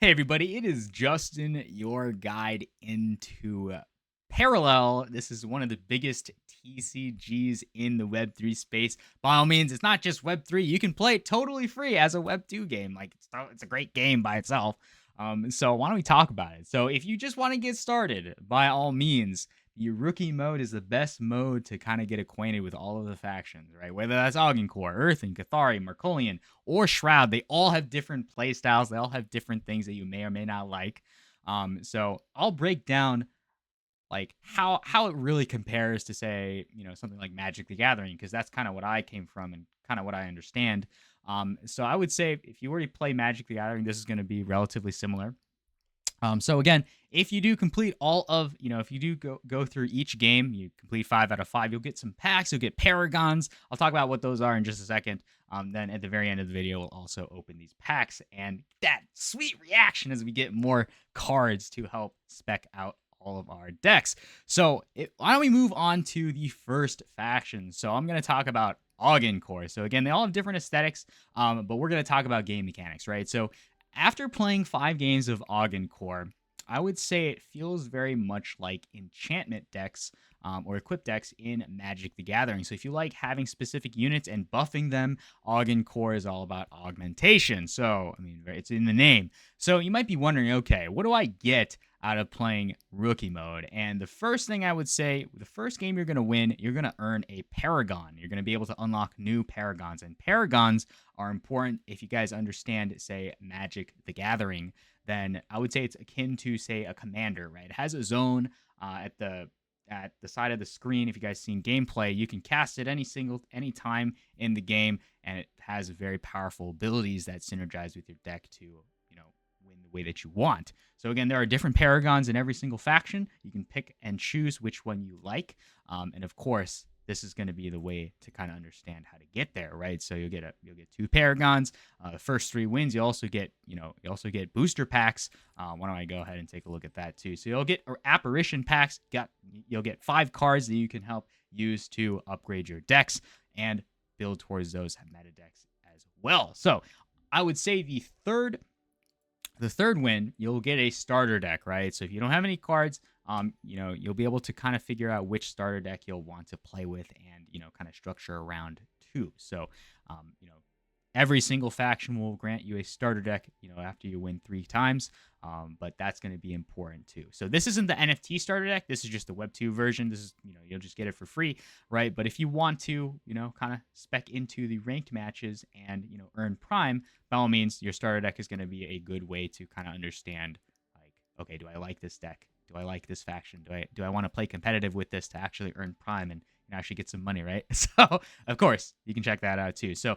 Hey everybody, it is Justin, your guide into Parallel. This is one of the biggest TCGs in the Web3 space. By all means, it's not just Web3. You can play it totally free as a Web2 game. Like it's a great game by itself. So why don't we talk about it? So if you just want to get started, by all means, the rookie mode is the best mode to kind of get acquainted with all of the factions, right? Whether that's Augen Core, Earthen, Cathari, Markolian, or Shroud, they all have different play styles. They all have different things that you may or may not like. So I'll break down like how it really compares to say something like Magic the Gathering, because that's kind of what I came from and kind of what I understand. So I would say if you already play Magic the Gathering, this is going to be relatively similar. So again, if you do complete all of, if you do go through each game, you complete 5 out of 5, you'll get some packs, you'll get Paragons. I'll talk about what those are in just a second. Then at the very end of the video, we'll also open these packs and that sweet reaction as we get more cards to help spec out all of our decks. So why don't we move on to the first faction? So I'm going to talk about Augen Core. So again, they all have different aesthetics, but we're going to talk about game mechanics, right? So after playing 5 games of Augen Core, I would say it feels very much like enchantment decks or equip decks in Magic the Gathering. So if you like having specific units and buffing them, Augen Core is all about augmentation. So, I mean, it's in the name. So you might be wondering, okay, what do I get out of playing rookie mode? And the first thing I would say, the first game you're going to win, you're going to earn a Paragon. You're going to be able to unlock new Paragons. And Paragons are important if you guys understand, say, Magic the Gathering. Then I would say it's akin to, say, a commander, right? It has a zone at the side of the screen. If you guys seen gameplay, you can cast it any time in the game, and it has very powerful abilities that synergize with your deck to win the way that you want. So again, there are different Paragons in every single faction. You can pick and choose which one you like, and of course, this is going to be the way to kind of understand how to get there, right? So you'll get 2 Paragons. The first 3 wins, you also get booster packs. Why don't I go ahead and take a look at that too? So you'll get apparition packs. You'll get 5 cards that you can help use to upgrade your decks and build towards those meta decks as well. So I would say the third win, you'll get a starter deck, right? So if you don't have any cards, you'll be able to kind of figure out which starter deck you'll want to play with and, kind of structure around too. So, every single faction will grant you a starter deck, after you win 3 times. But that's going to be important too. So this isn't the NFT starter deck. This is just the Web 2 version. This is, you'll just get it for free, right? But if you want to, kind of spec into the ranked matches and, earn Prime, by all means, your starter deck is going to be a good way to kind of understand, like, okay, do I like this deck? Do I like this faction? Do I want to play competitive with this to actually earn Prime and actually get some money, right? So, of course, you can check that out too. So,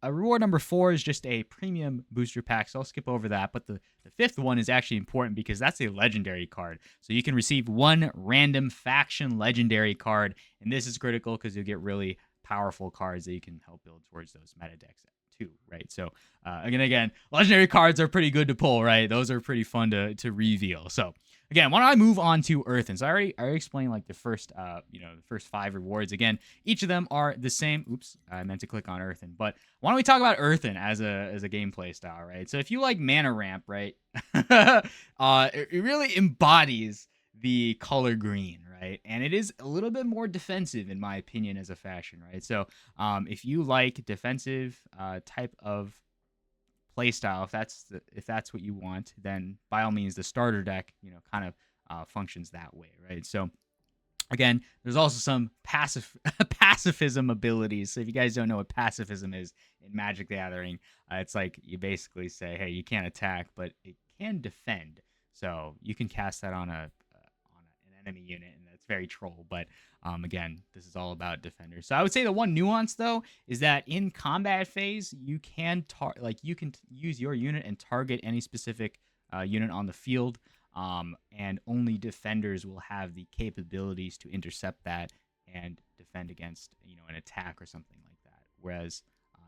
a reward number 4 is just a premium booster pack. So, I'll skip over that. But the 5th one is actually important because that's a legendary card. So, you can receive 1 random faction legendary card. And this is critical because you'll get really powerful cards that you can help build towards those meta decks too, right? So, again, legendary cards are pretty good to pull, right? Those are pretty fun to reveal. So, again, why don't I move on to Earthen? So I already explained like the first, the first 5 rewards. Again, each of them are the same. Oops, I meant to click on Earthen. But why don't we talk about Earthen as a gameplay style, right? So if you like mana ramp, right, it really embodies the color green, right? And it is a little bit more defensive, in my opinion, as a faction, right? So if you like defensive type of playstyle, if that's what you want, then by all means the starter deck kind of functions that way, right? So again, there's also some pacifism abilities. So if you guys don't know what pacifism is in Magic the Gathering, it's like you basically say, hey, you can't attack, but it can defend. So you can cast that on an enemy unit, and that's very troll. But again, this is all about defenders. So I would say the one nuance though is that in combat phase, you can use your unit and target any specific unit on the field, and only defenders will have the capabilities to intercept that and defend against an attack or something like that. Whereas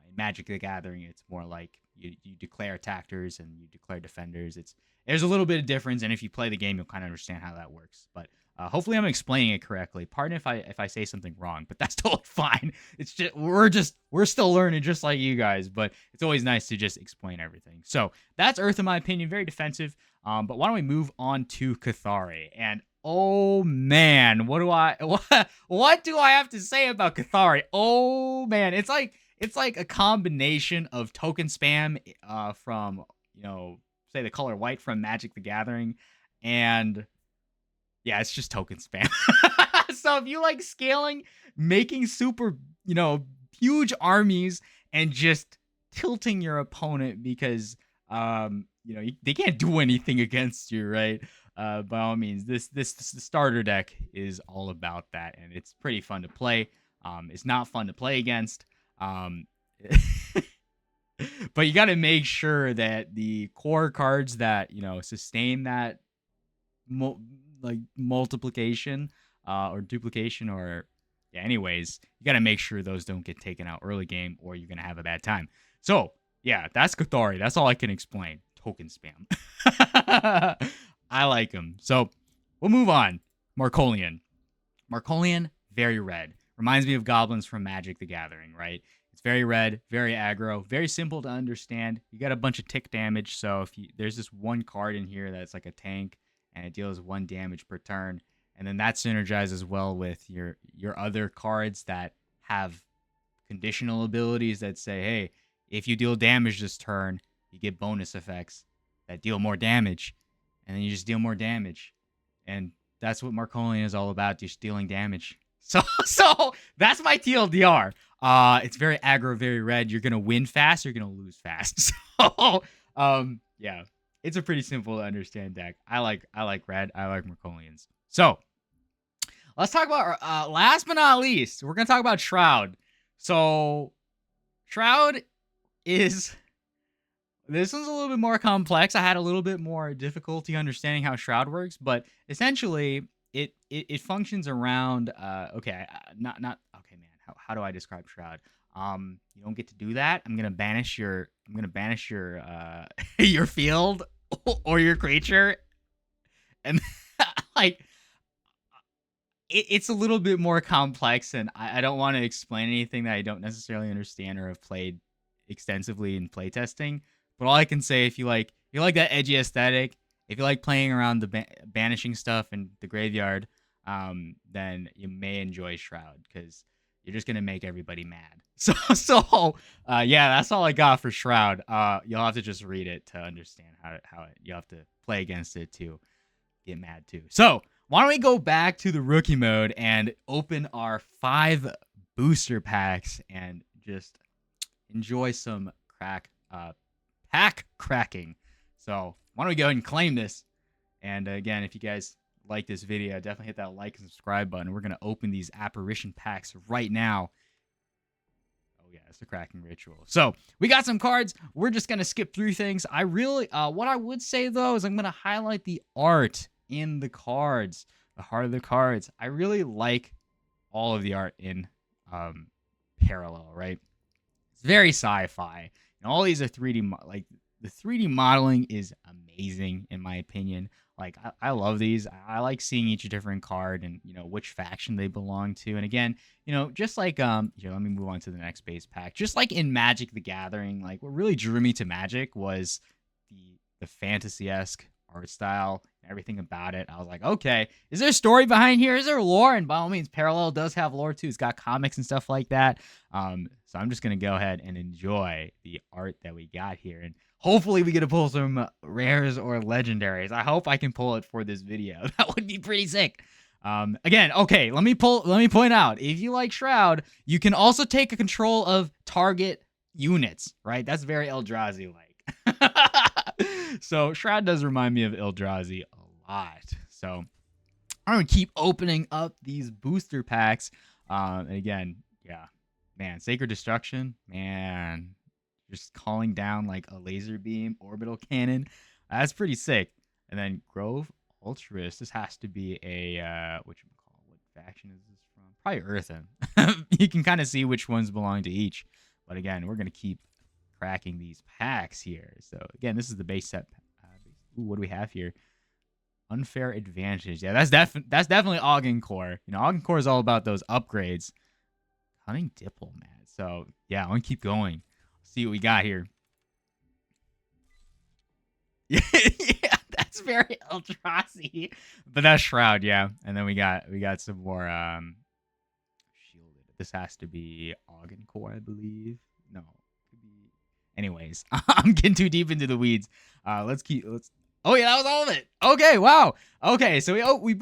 in Magic the Gathering, it's more like you declare attackers and you declare defenders. There's a little bit of difference, and if you play the game, you'll kind of understand how that works. But Hopefully, I'm explaining it correctly. Pardon if I say something wrong, but that's totally fine. It's just we're still learning, just like you guys. But it's always nice to just explain everything. So that's Earth, in my opinion, very defensive. But why don't we move on to Cathari? And oh man, what do I have to say about Cathari? Oh man, it's like a combination of token spam from, say the color white from Magic the Gathering, and yeah, it's just token spam. So if you like scaling, making super, huge armies and just tilting your opponent because they can't do anything against you, right? By all means, this starter deck is all about that, and it's pretty fun to play. It's not fun to play against. But you got to make sure that the core cards that sustain that multiplication or duplication, or yeah, anyways, you got to make sure those don't get taken out early game, or you're gonna have a bad time. So yeah, that's Cathari. That's all I can explain. Token spam. I like him. So we'll move on. Marcolian, very red. Reminds me of goblins from Magic the Gathering, right? It's very red, very aggro, very simple to understand. You got a bunch of tick damage, so if there's this one card in here that's like a tank, and it deals 1 damage per turn, and then that synergizes well with your other cards that have conditional abilities that say, hey, if you deal damage this turn, you get bonus effects that deal more damage, and then you just deal more damage, and that's what Marcolian is all about, just dealing damage. So that's my TLDR. It's very aggro, very red. You're gonna win fast, you're gonna lose fast. So yeah. It's a pretty simple to understand deck. I like red. I like Marcolians. So let's talk about last but not least, we're gonna talk about Shroud. So Shroud is, this one's a little bit more complex. I had a little bit more difficulty understanding how Shroud works, but essentially it functions around okay, not okay, man. How do I describe Shroud? You don't get to do that. I'm gonna banish your your field or your creature, and like it's a little bit more complex, and I don't want to explain anything that I don't necessarily understand or have played extensively in playtesting. But all I can say, if you like that edgy aesthetic, if you like playing around the banishing stuff in the graveyard, then you may enjoy Shroud, because you're just gonna make everybody mad. So yeah, that's all I got for Shroud. You'll have to just read it to understand how you have to play against it to get mad too. So why don't we go back to the rookie mode and open our 5 booster packs and just enjoy some pack cracking. So why don't we go ahead and claim this? And again, if you guys like this video, definitely hit that like and subscribe button. We're gonna open these apparition packs right now. Oh yeah, it's the cracking ritual. So we got some cards. We're just gonna skip through things. I really, what I would say though is I'm gonna highlight the art in the cards, the heart of the cards. I really like all of the art in Parallel, right? It's very sci-fi, and all these are 3D. Like the 3D modeling is amazing in my opinion. Like I love these. I like seeing each different card and which faction they belong to. And again, just like here, let me move on to the next base pack. Just like in Magic the Gathering, like what really drew me to Magic was the fantasy-esque art style and everything about it. I was like, okay, is there a story behind here? Is there lore? And by all means, Parallel does have lore too. It's got comics and stuff like that. So I'm just gonna go ahead and enjoy the art that we got here, and hopefully we get to pull some rares or legendaries. I hope I can pull it for this video. That would be pretty sick. Again, okay, let me point out, if you like Shroud, you can also take a control of target units, right? That's very Eldrazi like. So Shroud does remind me of Eldrazi a lot. So I'm gonna keep opening up these booster packs. And again, yeah, man, Sacred Destruction, man, just calling down like a laser beam orbital cannon. That's pretty sick. And then Grove Ultras. This has to be a what faction is this from? Probably Earthen. You can kind of see which ones belong to each. But again, we're gonna keep cracking these packs here. So again, this is the base set. Ooh, what do we have here? Unfair advantage. Yeah, that's definitely Augen Core. You know, Augen Core is all about those upgrades. Cunning Diplomat. So yeah, I'm gonna keep going. See what we got here. Yeah, that's very Eldrazi. But that's Shroud, yeah. And then we got some more shielded. This has to be Augen Core, I believe. No. Could be. Anyways, I'm getting too deep into the weeds. Let's Oh yeah, that was all of it. Okay, wow. Okay, so we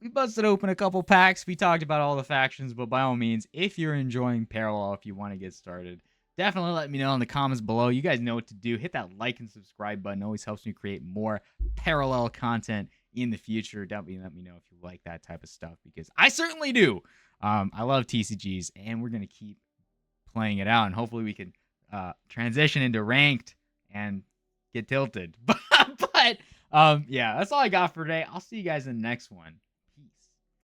busted open a couple packs. We talked about all the factions, but by all means, if you're enjoying Parallel, if you want to get started, definitely let me know in the comments below. You guys know what to do. Hit that like and subscribe button. It always helps me create more Parallel content in the future. Definitely let me know if you like that type of stuff, because I certainly do. I love TCGs, and we're gonna keep playing it out, and hopefully we can transition into ranked and get tilted. But yeah, that's all I got for today. I'll see you guys in the next one.